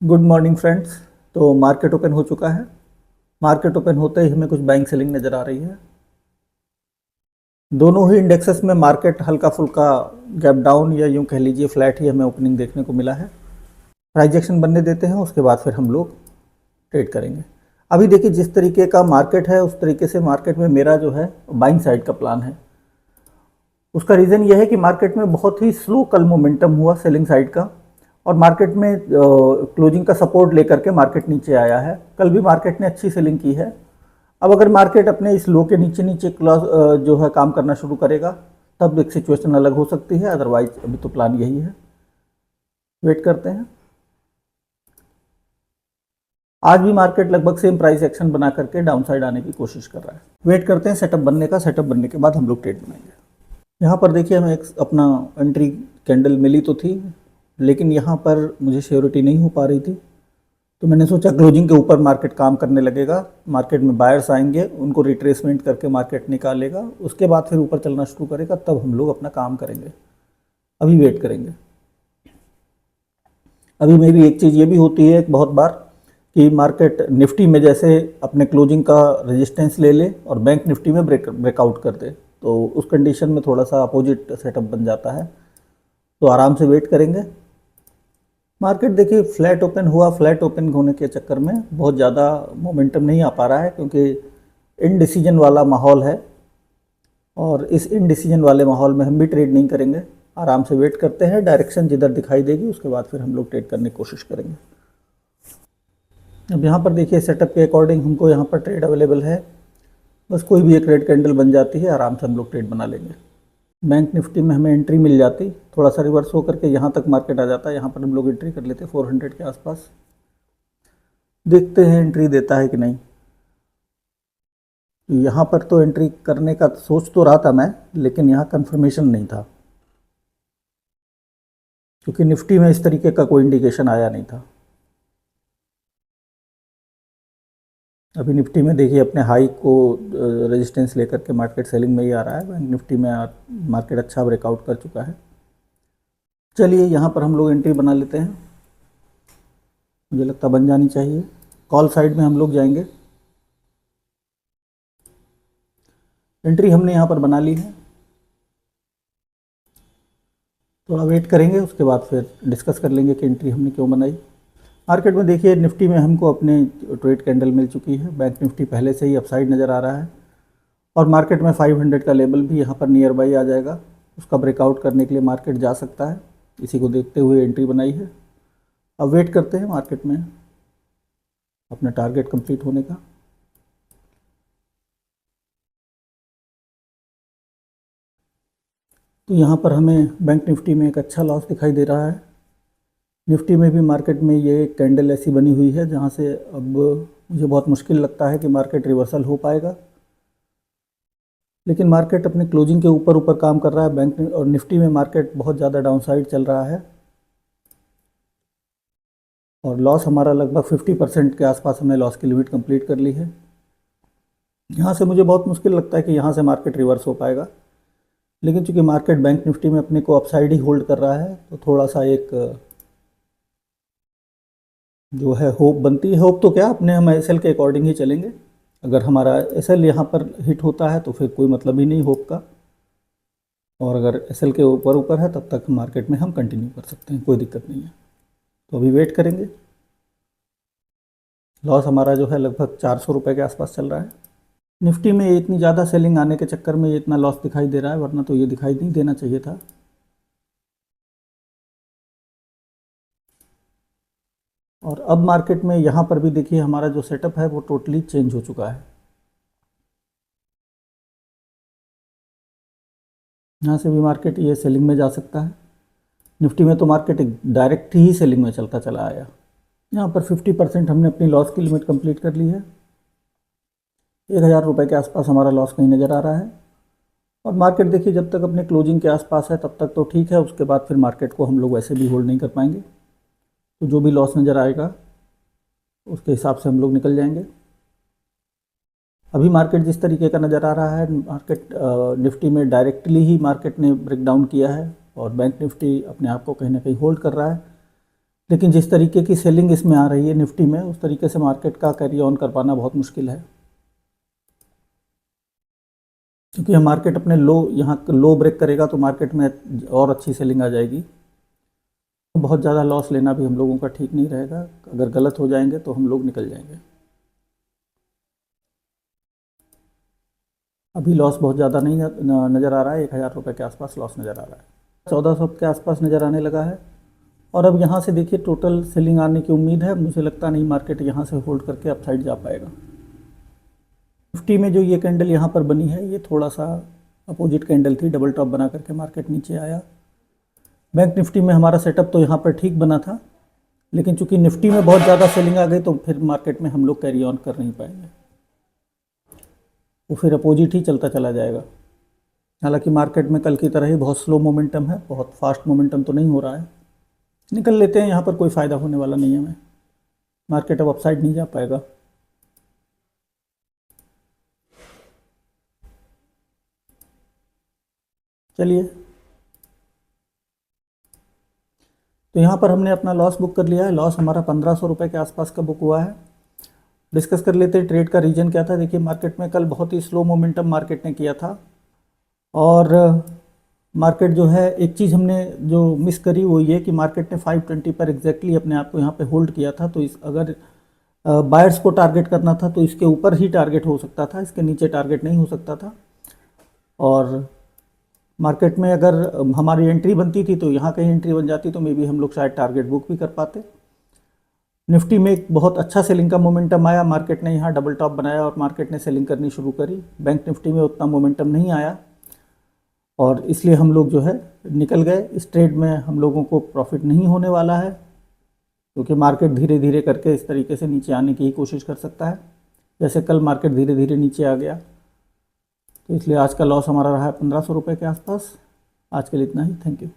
Good morning friends. तो market open हो चुका है। मार्केट ओपन होते ही हमें कुछ बाइंग सेलिंग नज़र आ रही है। दोनों ही इंडेक्सेस में मार्केट हल्का फुल्का गैप डाउन या यूं कह लीजिए फ्लैट ही हमें ओपनिंग देखने को मिला है। प्राइस एक्शन बनने देते हैं, उसके बाद फिर हम लोग ट्रेड करेंगे। अभी देखिए जिस तरीके का मार्केट है उस तरीके से मार्केट में मेरा जो है बाइंग साइड का प्लान है। उसका रीज़न यह है कि मार्केट में बहुत ही स्लो कल मोमेंटम हुआ सेलिंग साइड का, और मार्केट में क्लोजिंग का सपोर्ट लेकर के मार्केट नीचे आया है। कल भी मार्केट ने अच्छी सेलिंग की है। अब अगर मार्केट अपने इस लो के नीचे नीचे जो है काम करना शुरू करेगा तब एक सिचुएशन अलग हो सकती है, अदरवाइज अभी तो प्लान यही है। वेट करते हैं। आज भी मार्केट लगभग सेम प्राइस एक्शन बना करके डाउन साइड आने की कोशिश कर रहा है। वेट करते हैं सेटअप बनने का। सेटअप बनने के बाद हम लोग ट्रेड बनाएंगे। यहाँ पर देखिए हमें एक अपना एंट्री कैंडल मिली तो थी, लेकिन यहाँ पर मुझे श्योरिटी नहीं हो पा रही थी, तो मैंने सोचा क्लोजिंग के ऊपर मार्केट काम करने लगेगा। मार्केट में बायर्स आएंगे, उनको रिट्रेसमेंट करके मार्केट निकालेगा, उसके बाद फिर ऊपर चलना शुरू करेगा, तब हम लोग अपना काम करेंगे। अभी वेट करेंगे। अभी में भी एक चीज़ ये भी होती है बहुत बार कि मार्केट निफ्टी में जैसे अपने क्लोजिंग का रेजिस्टेंस ले ले और बैंक निफ्टी में ब्रेकआउट कर दे, तो उस कंडीशन में थोड़ा सा अपोजिट सेटअप बन जाता है। तो आराम से वेट करेंगे। मार्केट देखिए फ्लैट ओपन हुआ, फ्लैट ओपन होने के चक्कर में बहुत ज़्यादा मोमेंटम नहीं आ पा रहा है, क्योंकि इनडिसीजन वाला माहौल है, और इस इनडिसीजन वाले माहौल में हम भी ट्रेड नहीं करेंगे। आराम से वेट करते हैं, डायरेक्शन जिधर दिखाई देगी उसके बाद फिर हम लोग ट्रेड करने की कोशिश करेंगे। अब यहाँ पर देखिए सेटअप के अकॉर्डिंग हमको यहाँ पर ट्रेड अवेलेबल है। बस कोई भी एक रेड कैंडल बन जाती है, आराम से हम लोग ट्रेड बना लेंगे। बैंक निफ्टी में हमें एंट्री मिल जाती, थोड़ा सा रिवर्स होकर के यहाँ तक मार्केट आ जाता है, यहाँ पर हम लोग एंट्री कर लेते 400 के आसपास। देखते हैं एंट्री देता है कि नहीं। यहाँ पर तो एंट्री करने का सोच तो रहा था मैं, लेकिन यहाँ कंफर्मेशन नहीं था, क्योंकि निफ्टी में इस तरीके का कोई इंडिकेशन आया नहीं था। अभी निफ्टी में देखिए अपने हाई को रेजिस्टेंस लेकर के मार्केट सेलिंग में ही आ रहा है। बैंक निफ्टी में मार्केट अच्छा ब्रेकआउट कर चुका है। चलिए यहाँ पर हम लोग एंट्री बना लेते हैं। मुझे लगता बन जानी चाहिए। कॉल साइड में हम लोग जाएंगे। एंट्री हमने यहाँ पर बना ली है। थोड़ा वेट करेंगे, उसके बाद फिर डिस्कस कर लेंगे कि एंट्री हमने क्यों बनाई। मार्केट में देखिए निफ्टी में हमको अपने ट्रेड कैंडल मिल चुकी है। बैंक निफ्टी पहले से ही अपसाइड नज़र आ रहा है, और मार्केट में 500 का लेवल भी यहाँ पर नियर बाई आ जाएगा। उसका ब्रेकआउट करने के लिए मार्केट जा सकता है। इसी को देखते हुए एंट्री बनाई है। अब वेट करते हैं मार्केट में अपना टारगेट कंप्लीट होने का। तो यहाँ पर हमें बैंक निफ्टी में एक अच्छा लॉस दिखाई दे रहा है। निफ्टी में भी मार्केट में ये कैंडल ऐसी बनी हुई है जहाँ से अब मुझे बहुत मुश्किल लगता है कि मार्केट रिवर्सल हो पाएगा, लेकिन मार्केट अपने क्लोजिंग के ऊपर ऊपर काम कर रहा है। बैंक और निफ्टी में मार्केट बहुत ज़्यादा डाउनसाइड चल रहा है, और लॉस हमारा लगभग 50% के आसपास हमने लॉस की लिमिट कंप्लीट कर ली है। यहाँ से मुझे बहुत मुश्किल लगता है कि यहाँ से मार्केट रिवर्स हो पाएगा, लेकिन चूंकि मार्केट बैंक निफ्टी में अपने को अपसाइड ही होल्ड कर रहा है, तो थोड़ा सा एक जो है होप बनती है। होप तो क्या, अपने हम एसएल के अकॉर्डिंग ही चलेंगे। अगर हमारा एसएल यहाँ पर हिट होता है तो फिर कोई मतलब ही नहीं होप का, और अगर एसएल के ऊपर ऊपर है तब तक मार्केट में हम कंटिन्यू कर सकते हैं, कोई दिक्कत नहीं है। तो अभी वेट करेंगे। लॉस हमारा जो है लगभग 400 रुपये के आसपास चल रहा है। निफ्टी में इतनी ज़्यादा सेलिंग आने के चक्कर में ये इतना लॉस दिखाई दे रहा है, वरना तो ये दिखाई नहीं देना चाहिए था। और अब मार्केट में यहाँ पर भी देखिए हमारा जो सेटअप है वो टोटली चेंज हो चुका है। यहाँ से भी मार्केट ये सेलिंग में जा सकता है। निफ्टी में तो मार्केट डायरेक्ट ही सेलिंग में चलता चला आया। यहाँ पर 50% हमने अपनी लॉस की लिमिट कंप्लीट कर ली है। 1000 रुपये के आसपास हमारा लॉस कहीं नज़र आ रहा है। और मार्केट देखिए जब तक अपने क्लोजिंग के आसपास है तब तक तो ठीक है, उसके बाद फिर मार्केट को हम लोग वैसे भी होल्ड नहीं कर पाएंगे। तो जो भी लॉस नज़र आएगा उसके हिसाब से हम लोग निकल जाएंगे। अभी मार्केट जिस तरीके का नज़र आ रहा है, मार्केट निफ्टी में डायरेक्टली ही मार्केट ने ब्रेक डाउन किया है, और बैंक निफ्टी अपने आप को कहीं ना कहीं होल्ड कर रहा है। लेकिन जिस तरीके की सेलिंग इसमें आ रही है निफ्टी में, उस तरीके से मार्केट का कैरी ऑन कर पाना बहुत मुश्किल है, क्योंकि हम मार्केट अपने लो यहाँ लो ब्रेक करेगा तो मार्केट में और अच्छी सेलिंग आ जाएगी। तो बहुत ज़्यादा लॉस लेना भी हम लोगों का ठीक नहीं रहेगा, अगर गलत हो जाएंगे तो हम लोग निकल जाएंगे। अभी लॉस बहुत ज़्यादा नहीं नज़र आ रहा है, 1000 रुपये के आसपास लॉस नज़र आ रहा है, 1400 के आसपास नज़र आने लगा है। और अब यहाँ से देखिए टोटल सेलिंग आने की उम्मीद है, मुझे लगता नहीं मार्केट यहाँ से होल्ड करके अपसाइड जा पाएगा। निफ्टी में जो ये कैंडल यहाँ पर बनी है, ये थोड़ा सा अपोजिट कैंडल थी, डबल टॉप बना करके मार्केट नीचे आया। बैंक निफ्टी में हमारा सेटअप तो यहाँ पर ठीक बना था, लेकिन चूंकि निफ्टी में बहुत ज़्यादा सेलिंग आ गई तो फिर मार्केट में हम लोग कैरी ऑन कर नहीं पाएंगे, वो फिर अपोजिट ही चलता चला जाएगा। हालांकि मार्केट में कल की तरह ही बहुत स्लो मोमेंटम है, बहुत फास्ट मोमेंटम तो नहीं हो रहा है। निकल लेते हैं, यहाँ पर कोई फ़ायदा होने वाला नहीं है हमें, मार्केट अब अपसाइड नहीं जा पाएगा। चलिए, तो यहाँ पर हमने अपना लॉस बुक कर लिया है। लॉस हमारा 1500 रुपये के आसपास का बुक हुआ है। डिस्कस कर लेते हैं ट्रेड का रीजन क्या था। देखिए, मार्केट में कल बहुत ही स्लो मोमेंटम मार्केट ने किया था, और मार्केट जो है, एक चीज़ हमने जो मिस करी वो ये कि मार्केट ने 520 पर एग्जैक्टली अपने आप को यहाँ पे होल्ड किया था। तो इस अगर बायर्स को टारगेट करना था तो इसके ऊपर ही टारगेट हो सकता था, इसके नीचे टारगेट नहीं हो सकता था। और मार्केट में अगर हमारी एंट्री बनती थी तो यहाँ कहीं एंट्री बन जाती तो मे बी हम लोग शायद टारगेट बुक भी कर पाते। निफ्टी में एक बहुत अच्छा सेलिंग का मोमेंटम आया, मार्केट ने यहाँ डबल टॉप बनाया और मार्केट ने सेलिंग करनी शुरू करी। बैंक निफ्टी में उतना मोमेंटम नहीं आया और इसलिए हम लोग जो है निकल गए। इस ट्रेड में हम लोगों को प्रॉफिट नहीं होने वाला है, क्योंकि मार्केट धीरे धीरे करके इस तरीके से नीचे आने की ही कोशिश कर सकता है, जैसे कल मार्केट धीरे धीरे नीचे आ गया। तो इसलिए आज का लॉस हमारा रहा है 1500 रुपये के आसपास। आज के लिए इतना ही, थैंक यू।